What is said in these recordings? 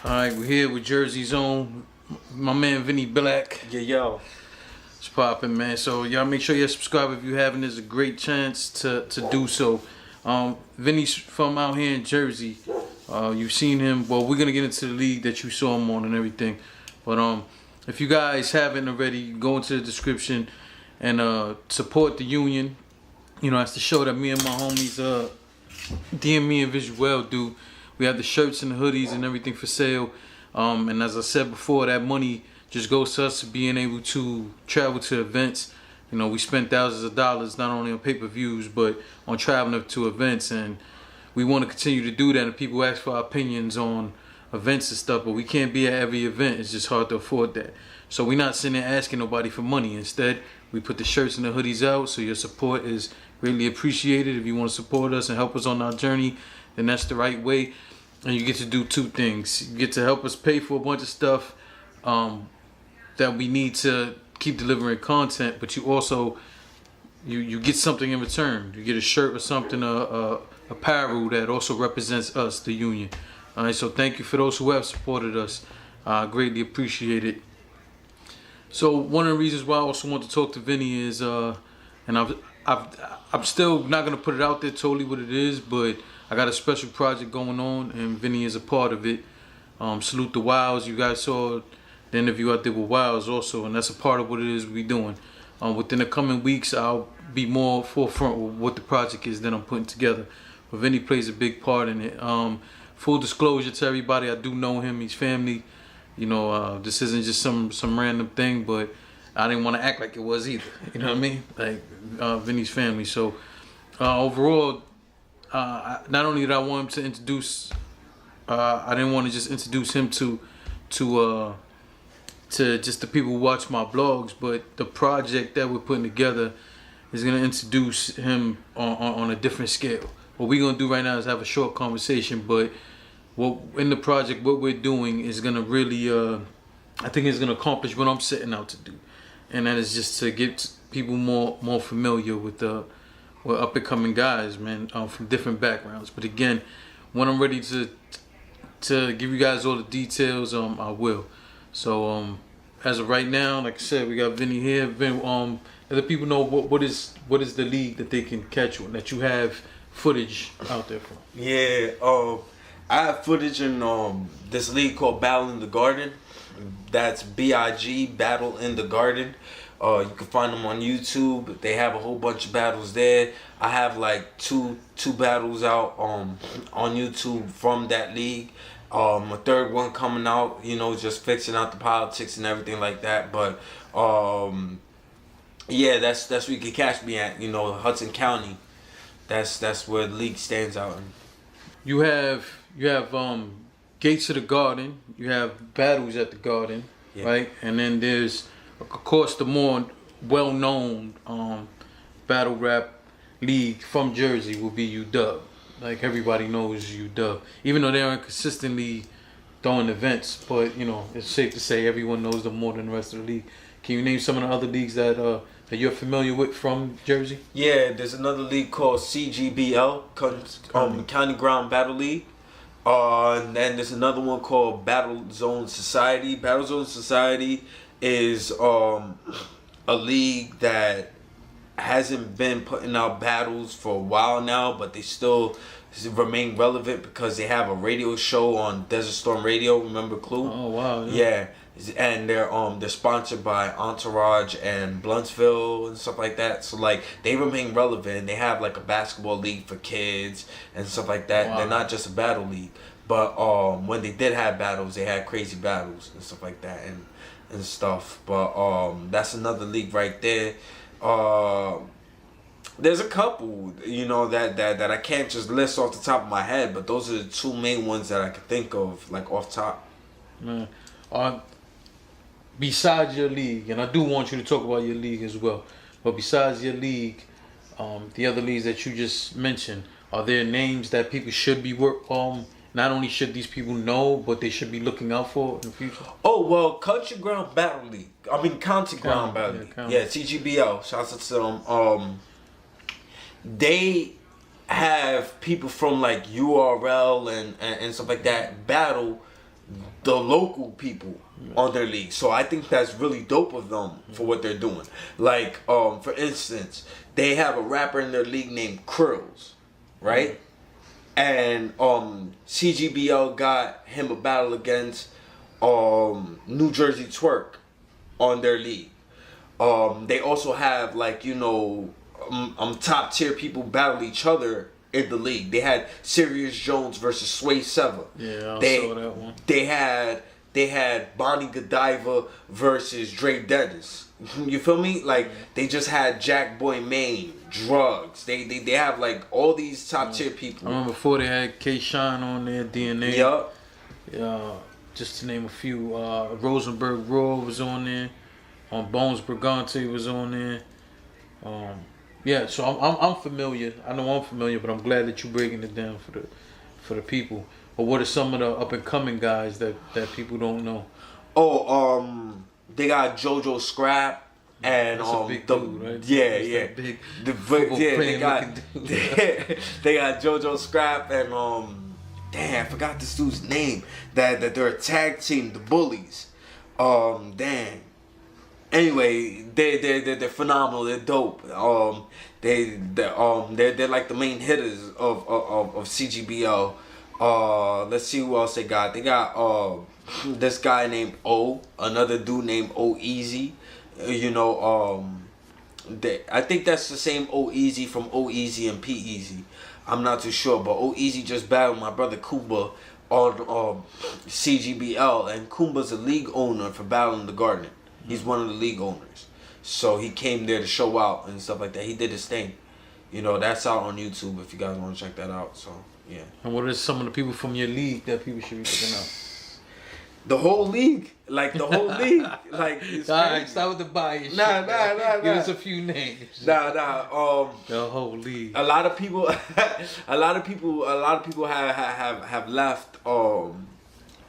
Alright, we're here with Jersey's own, my man Vinnie Blak. Yo. It's poppin', man. So y'all make sure you subscribe if you haven't. There's a great chance to do so. Vinny's from out here in Jersey. You've seen him. Well, we're gonna get into the league that you saw him on and everything. But if you guys haven't already, go into the description and support the union. You know, that's the show that me and my homies DME and Visual do. We have the shirts and the hoodies and everything for sale. And as I said before, that money just goes to us being able to travel to events. You know, we spend thousands of dollars not only on pay-per-views but on traveling to events, and we want to continue to do that. And people ask for our opinions on events and stuff, but we can't be at every event. It's just hard to afford that. So we're not sitting there asking nobody for money. Instead, we put the shirts and the hoodies out, so your support is greatly appreciated. If you want to support us and help us on our journey, then that's the right way. And you get to do two things. You get to help us pay for a bunch of stuff that we need to keep delivering content, but you also you get something in return. You get a shirt or something, apparel that also represents us, the union. All right, so thank you for those who have supported us. I greatly appreciate it. So one of the reasons why I also want to talk to Vinny is, and I'm still not gonna put it out there totally what it is, but I got a special project going on, and Vinny is a part of it. Salute the Wilds. You guys saw the interview I did with Wilds also, and that's a part of what it is we doing. Within the coming weeks, I'll be more forefront with what the project is that I'm putting together. But Vinny plays a big part in it. Full disclosure to everybody, I do know him. He's family. You know, this isn't just some random thing, but I didn't want to act like it was either. You know what I mean? Like Vinny's family. So overall, not only did I want him to introduce, I didn't want to just introduce him to just the people who watch my blogs, but the project that we're putting together is going to introduce him on a different scale. What we're going to do right now is have a short conversation, but in the project, what we're doing is going to really, I think it's going to accomplish what I'm setting out to do. And that is just to get people more familiar with up-and-coming guys, man, from different backgrounds. But again, when I'm ready to give you guys all the details, I will. So as of right now, like I said, we got Vinny here. Let the people know what is the league that they can catch on, that you have footage out there from. Yeah, I have footage in this league called Battle in the Garden. That's BIG, Battle in the Garden. You can find them on YouTube. They have a whole bunch of battles there. I have like two battles out on YouTube from that league. A third one coming out, you know, just fixing out the politics and everything like that. But yeah, that's where you can catch me at, you know, Hudson County. That's where the league stands out. You have Gates of the Garden. You have battles at the Garden, yeah. Right? And then there's, of course, the more well-known battle rap league from Jersey will be UW. Like everybody knows UW, even though they aren't consistently throwing events. But you know, it's safe to say everyone knows them more than the rest of the league. Can you name some of the other leagues that you're familiar with from Jersey? Yeah, there's another league called CGBL, County Ground Battle League. And then there's another one called Battle Zone Society. Battle Zone Society is a league that hasn't been putting out battles for a while now, but they still remain relevant because they have a radio show on Desert Storm Radio. Remember Clue? Oh wow! Yeah, and they're sponsored by Entourage and Bluntsville and stuff like that. So like they remain relevant. They have like a basketball league for kids and stuff like that. Wow. They're not just a battle league, but when they did have battles, they had crazy battles and stuff like that and stuff. But that's another league right there. There's a couple, you know, that I can't just list off the top of my head, but those are the two main ones that I could think of, like off top. Man, besides your league, and I do want you to talk about your league as well, but besides your league, the other leagues that you just mentioned, are there names that people should be not only should these people know, but they should be looking out for in the future? Oh, well, County Ground Battle League. County Ground Battle League. Yeah, CGBL. Shouts out to them. They have people from like URL and stuff like that battle the local people on their league. So I think that's really dope of them for what they're doing. Like, for instance, they have a rapper in their league named Krills, right? And CGBL got him a battle against New Jersey Twerk on their league. They also have, like, you know, top tier people battle each other in the league. They had Sirius Jones versus Sway Seva. Yeah, I saw that one. They had Bonnie Godiva versus Dre Dennis. You feel me? Like, they just had Jack Boy Maine, Drugs. They have like all these top tier people. I remember before they had K Shine on there, DNA. Yup. Just to name a few. Rosenberg Raw was on there. Bones Brigante was on there. Yeah, so I'm familiar. I know I'm familiar, but I'm glad that you're breaking it down for the people. But what are some of the up and coming guys that people don't know? They got JoJo Scrap and That's a big dude, right? Yeah. Big They got they got JoJo Scrap and damn, I forgot this dude's name. That they're a tag team, the Bullies. Damn. Anyway, they're phenomenal. They're dope. They're like the main hitters of CGBL. Let's see who else they got. They got this guy named O, another dude named O Easy. You know, I think that's the same O Easy from O Easy and P Easy. I'm not too sure, but O Easy just battled my brother Kumba on CGBL, and Kumba's a league owner for Battle in the Garden. He's one of the league owners. So he came there to show out and stuff like that. He did his thing. You know, that's out on YouTube if you guys want to check that out. So, yeah. And what are some of the people from your league that people should be checking out? The whole league. Like, the whole league. Like, it's Alright, start with the bias. Nah. Give us a few names. Nah. The whole league. A lot of people have left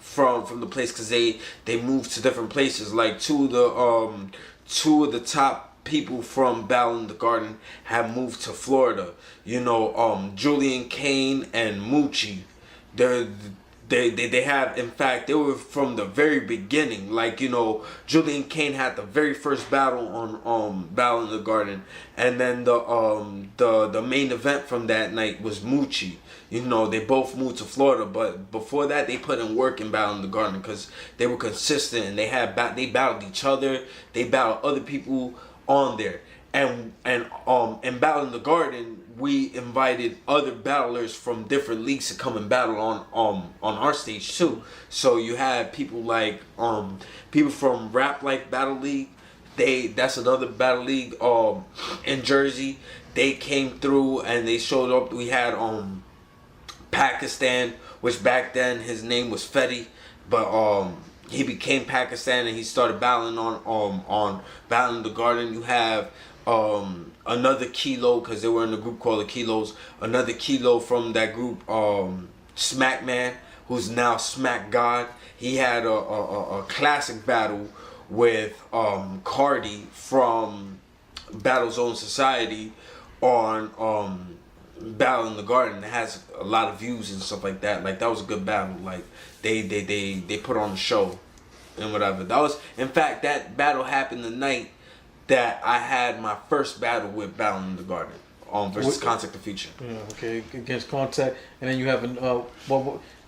from the place because they moved to different places. Like two of the top people from Battle in the Garden have moved to Florida. You know, Julian Kane and Moochie. They have, in fact, they were from the very beginning. Like, you know, Julian Kane had the very first battle on Battle in the Garden, and then the main event from that night was Moochie. You know, they both moved to Florida, but before that, they put in work in Battle in the Garden because they were consistent and they battled each other. They battled other people on there, and in Battle in the Garden, we invited other battlers from different leagues to come and battle on our stage too. So you had people like people from Rap Like Battle League. That's another battle league in Jersey. They came through and they showed up. We had Pakistan, which back then his name was Fetty, but he became Pakistan and he started battling on Battle in the Garden. You have another Kilo, because they were in a group called the Kilos. Another Kilo from that group, Smack Man, who's now Smack God. He had a classic battle with Cardi from Battle Zone Society on Battle in the Garden. It has a lot of views and stuff like that. Like, that was a good battle. Like, they put on a show and whatever. That was, in fact, that battle happened the night that I had my first battle with Battle in the Garden versus Contact the Future. Yeah, okay, against Contact, and then you have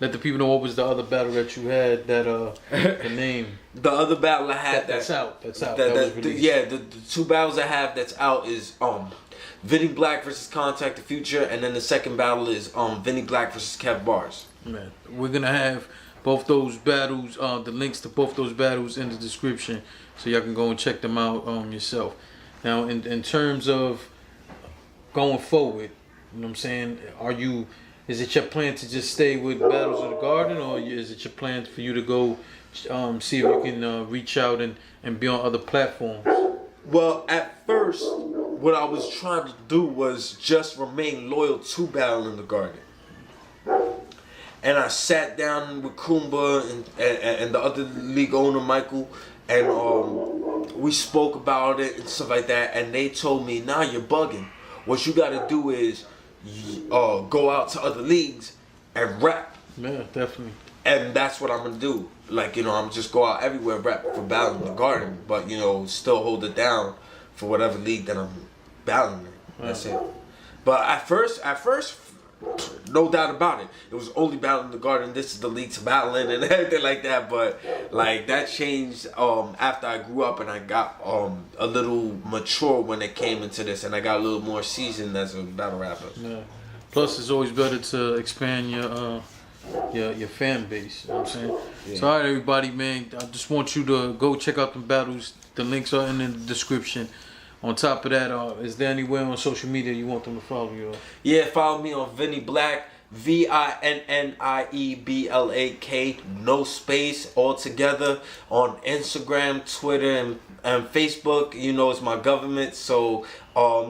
let the people know what was the other battle that you had. That the name. The other battle I had that's out. That's out. The two battles I have that's out is Vinnie Blak versus Contact the Future, and then the second battle is Vinnie Blak versus Kev Bars. Man, we're gonna have both those battles, the links to both those battles in the description, so y'all can go and check them out yourself. Now, in terms of going forward, you know what I'm saying, is it your plan to just stay with Battles of the Garden, or is it your plan for you to go see if you can reach out and be on other platforms? Well, at first, what I was trying to do was just remain loyal to Battle in the Garden. And I sat down with Kumba and the other league owner, Michael, and we spoke about it and stuff like that. And they told me, nah, you're bugging. What you got to do is go out to other leagues and rap. Yeah, definitely. And that's what I'm gonna do. Like, you know, I'm just go out everywhere rep for Battle in the Garden, but you know, still hold it down for whatever league that I'm battling in. That's it. But at first, no doubt about it, it was only Battle in the Garden. This is the league to battle in and everything like that. But like that changed after I grew up and I got a little mature when it came into this, and I got a little more seasoned as a battle rapper. Yeah. Plus, it's always better to expand your fan base. You know what I'm saying? Yeah. So, all right, everybody, man. I just want you to go check out the battles. The links are in the description. On top of that, is there anywhere on social media you want them to follow you? Yeah, follow me on Vinnie Blak, VINNIEBLAK, no space, all together, on Instagram, Twitter, and Facebook. You know, it's my government, so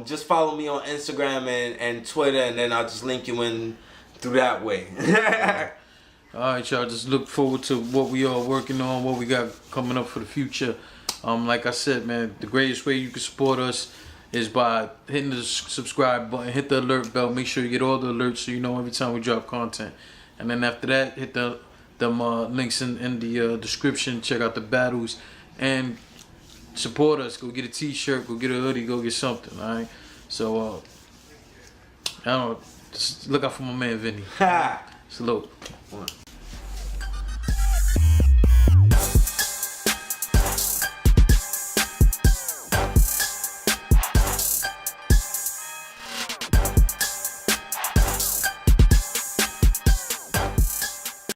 just follow me on Instagram and Twitter, and then I'll just link you in through that way. All right, y'all. Just look forward to what we are working on, what we got coming up for the future. Like I said, man, the greatest way you can support us is by hitting the subscribe button, hit the alert bell, make sure you get all the alerts so you know every time we drop content. And then after that, hit them links in the description, check out the battles, and support us. Go get a t-shirt, go get a hoodie, go get something, all right? So, I don't know, just look out for my man Vinny. Salute.